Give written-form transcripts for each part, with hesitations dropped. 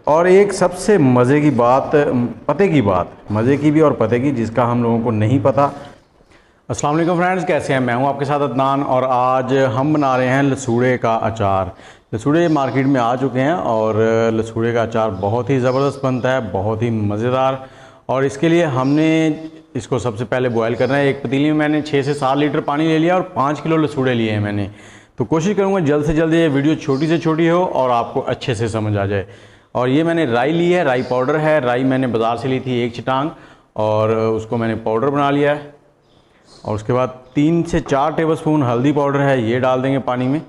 और एक सबसे मज़े की बात, पते की बात, मज़े की भी और पते की, जिसका हम लोगों को नहीं पता। अस्सलाम वालेकुम फ्रेंड्स, कैसे हैं? मैं हूं आपके साथ अदनान और आज हम बना रहे हैं लसूड़े का अचार। लसूड़े मार्केट में आ चुके हैं और लसूड़े का अचार बहुत ही ज़बरदस्त बनता है, बहुत ही मज़ेदार। और इसके लिए हमने इसको सबसे पहले बॉयल करना है। एक पतीली में मैंने 6 से 7 लीटर पानी ले लिया और 5 किलो लसूड़े लिए हैं मैंने। तो कोशिश करूँगा जल्द से जल्द ये वीडियो छोटी से छोटी हो और आपको अच्छे से समझ आ जाए। और ये मैंने राई ली है, राई पाउडर है। राई मैंने बाज़ार से ली थी 1 चटांग और उसको मैंने पाउडर बना लिया है। और उसके बाद 3 से 4 टेबलस्पून हल्दी पाउडर है, ये डाल देंगे पानी में।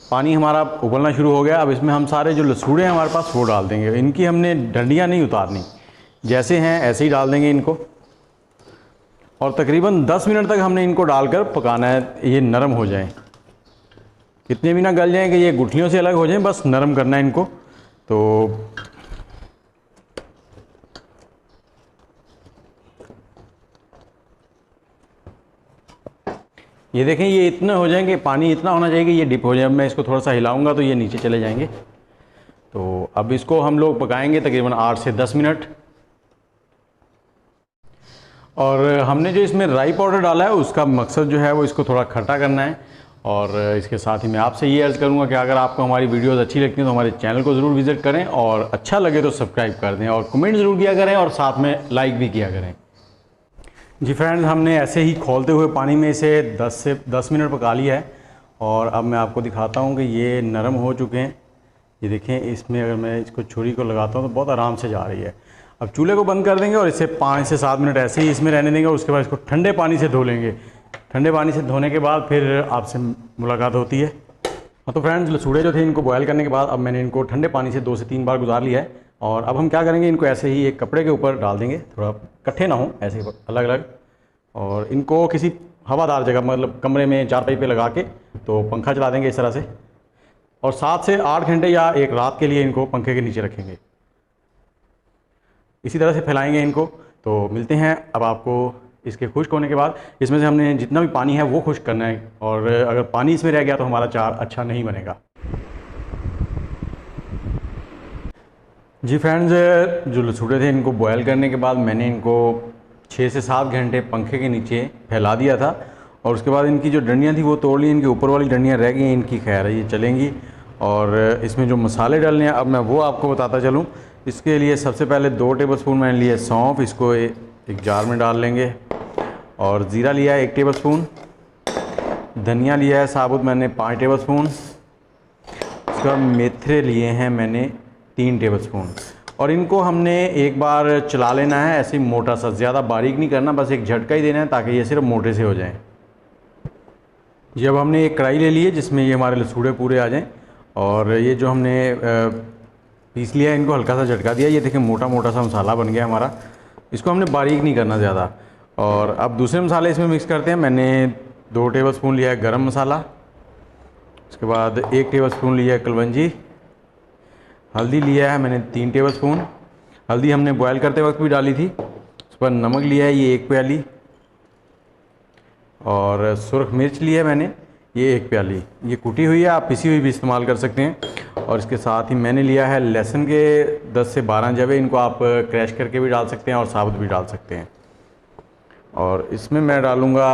पानी हमारा उबलना शुरू हो गया। अब इसमें हम सारे जो लसूड़े हैं हमारे पास वो डाल देंगे। इनकी हमने डंडियाँ नहीं उतारनी, जैसे हैं ऐसे ही डाल देंगे इनको। और तकरीबन 10 मिनट तक हमने इनको डालकर पकाना है, ये नरम हो जाएं। इतने भी ना गल जाएं कि ये गुठलियों से अलग हो जाएं, बस नरम करना है इनको। तो ये देखें, ये इतना हो जाएंगे, पानी इतना होना चाहिए कि ये डिप हो जाए। अब मैं इसको थोड़ा सा हिलाऊंगा तो ये नीचे चले जाएंगे। तो अब इसको हम लोग पकाएंगे तकरीबन 8 से 10 मिनट। और हमने जो इसमें राई पाउडर डाला है उसका मकसद जो है वो इसको थोड़ा खट्टा करना है। और इसके साथ ही मैं आपसे ये अर्ज़ करूँगा कि अगर आपको हमारी वीडियोज़ अच्छी लगती हैं तो हमारे चैनल को ज़रूर विज़िट करें और अच्छा लगे तो सब्सक्राइब कर दें और कमेंट ज़रूर किया करें और साथ में लाइक भी किया करें। जी फ्रेंड्स, हमने ऐसे ही खोलते हुए पानी में इसे 10 मिनट पका लिया है। और अब मैं आपको दिखाता हूँ कि ये नरम हो चुके हैं। ये देखें, इसमें अगर मैं इसको छुरी को लगाता हूँ तो बहुत आराम से जा रही है। अब चूल्हे को बंद कर देंगे और इसे 5 से 7 मिनट ऐसे ही इसमें रहने देंगे और उसके बाद इसको ठंडे पानी से धो लेंगे। ठंडे पानी से धोने के बाद फिर आपसे मुलाकात होती है। हाँ तो फ्रेंड्स, लसूड़े जो थे इनको बॉयल करने के बाद अब मैंने इनको ठंडे पानी से 2 से 3 बार गुजार लिया है। और अब हम क्या करेंगे, इनको ऐसे ही एक कपड़े के ऊपर डाल देंगे, थोड़ा इकट्ठे ना हो, ऐसे अलग अलग। और इनको किसी हवादार जगह, मतलब कमरे में चारपाई पे लगा के तो पंखा चला देंगे इस तरह से। और 7 से 8 घंटे या एक रात के लिए इनको पंखे के नीचे रखेंगे। इसी तरह से फैलाएंगे इनको। तो मिलते हैं अब आपको इसके खुश्क होने के बाद। इसमें से हमने जितना भी पानी है वो खुश्क करना है और अगर पानी इसमें रह गया तो हमारा अचार अच्छा नहीं बनेगा। जी फ्रेंड्स, जो लसूड़े थे इनको बॉयल करने के बाद मैंने इनको 6 से 7 घंटे पंखे के नीचे फैला दिया था। और उसके बाद इनकी जो डंडियाँ थी वो तोड़ ली, इनकी ऊपर वाली डंडियाँ रह गई हैं, इनकी खैर है ये चलेंगी। और इसमें जो मसाले डालने हैं अब मैं वो आपको बताता चलूँ। इसके लिए सबसे पहले 2 टेबलस्पून मैंने लिए सौंफ, इसको एक जार में डाल लेंगे। और ज़ीरा लिया है 1 टेबलस्पून। धनिया लिया है साबुत मैंने 5 टेबलस्पून। उसके बाद मेथरे लिए हैं मैंने 3 टेबलस्पून। और इनको हमने एक बार चला लेना है, ऐसे मोटा सा, ज़्यादा बारीक नहीं करना, बस एक झटका ही देना है ताकि ये सिर्फ मोटे से हो जाएं। जब हमने एक कढ़ाई ले ली है जिसमें ये हमारे लसूड़े पूरे आ जाएं और ये जो हमने पीस लिया है इनको हल्का सा झटका दिया, ये देखें मोटा मोटा सा मसाला बन गया हमारा। इसको हमने बारीक नहीं करना ज़्यादा। और अब दूसरे मसाले इसमें मिक्स करते हैं। मैंने 2 टेबलस्पून लिया है गरम मसाला। उसके बाद 1 टेबलस्पून लिया है कलवंजी। हल्दी लिया है मैंने 3 टेबलस्पून। हल्दी हमने बॉयल करते वक्त भी डाली थी। उस पर नमक लिया है ये 1 प्याली। और सुरख मिर्च लिया है मैंने ये 1 प्याली। ये कुटी हुई है, आप पिसी हुई भी इस्तेमाल कर सकते हैं। और इसके साथ ही मैंने लिया है लहसुन के 10 से 12 जवे। इनको आप क्रैश करके भी डाल सकते हैं और साबुत भी डाल सकते हैं। और इसमें मैं डालूँगा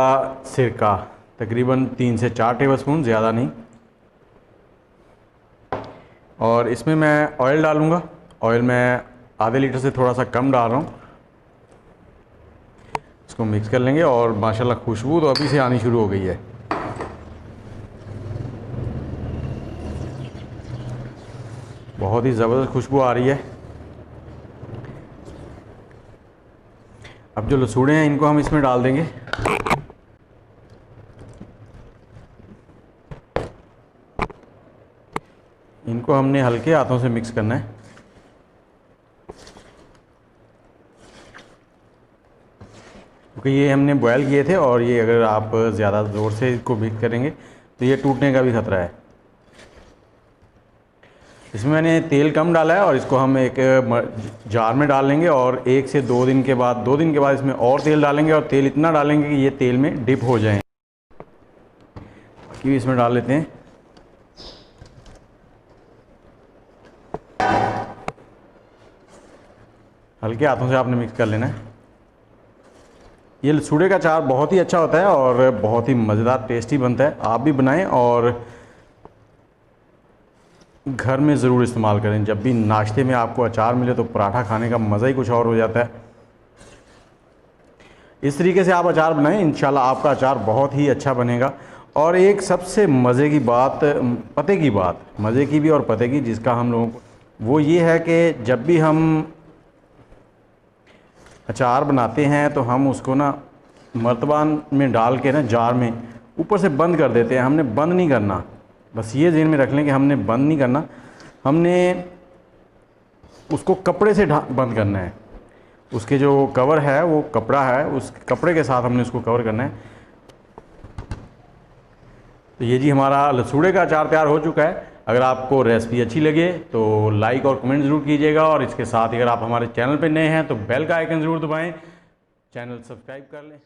सिरका, तकरीबन 3 से 4 टेबलस्पून, ज़्यादा नहीं। और इसमें मैं ऑयल डालूँगा। ऑयल मैं आधे लीटर से थोड़ा सा कम डाल रहा हूँ। इसको मिक्स कर लेंगे और माशाल्लाह खुशबू तो अभी से आनी शुरू हो गई है। बहुत ही ज़बरदस्त खुशबू आ रही है। अब जो लसूड़े हैं इनको हम इसमें डाल देंगे। इनको हमने हल्के हाथों से मिक्स करना है। क्योंकि ये हमने बॉयल किए थे और ये अगर आप ज़्यादा ज़ोर से इसको मिक्स करेंगे तो ये टूटने का भी ख़तरा है। इसमें मैंने तेल कम डाला है और इसको हम एक जार में डाल लेंगे। और 1 से 2 दिन के बाद, 2 दिन के बाद इसमें और तेल डालेंगे। और तेल इतना डालेंगे कि ये तेल में डिप हो जाए। कि इसमें डाल लेते हैं। हल्के हाथों से आपने मिक्स कर लेना है। ये लसूड़े का अचार बहुत ही अच्छा होता है और बहुत ही मज़ेदार टेस्टी बनता है। आप भी बनाएं और घर में ज़रूर इस्तेमाल करें। जब भी नाश्ते में आपको अचार मिले तो पराठा खाने का मज़ा ही कुछ और हो जाता है। इस तरीके से आप अचार बनाएं, इंशाल्लाह आपका अचार बहुत ही अच्छा बनेगा। और एक सबसे मज़े की बात, पते की बात, मज़े की भी और पते की, जिसका हम लोगों को वो ये है कि जब भी हम अचार बनाते हैं तो हम उसको ना मर्तबान में डाल के ना जार में ऊपर से बंद कर देते हैं। हमने बंद नहीं करना, बस ये ज़हन में रख लें कि हमने बंद नहीं करना, हमने उसको कपड़े से बंद करना है। उसके जो कवर है वो कपड़ा है, उस कपड़े के साथ हमने उसको कवर करना है। तो ये जी हमारा लसूड़े का अचार तैयार हो चुका है। अगर आपको रेसिपी अच्छी लगे तो लाइक और कमेंट ज़रूर कीजिएगा, और इसके साथ ही अगर आप हमारे चैनल पर नए हैं तो बेल का आइकन ज़रूर दबाएं, चैनल सब्सक्राइब कर लें।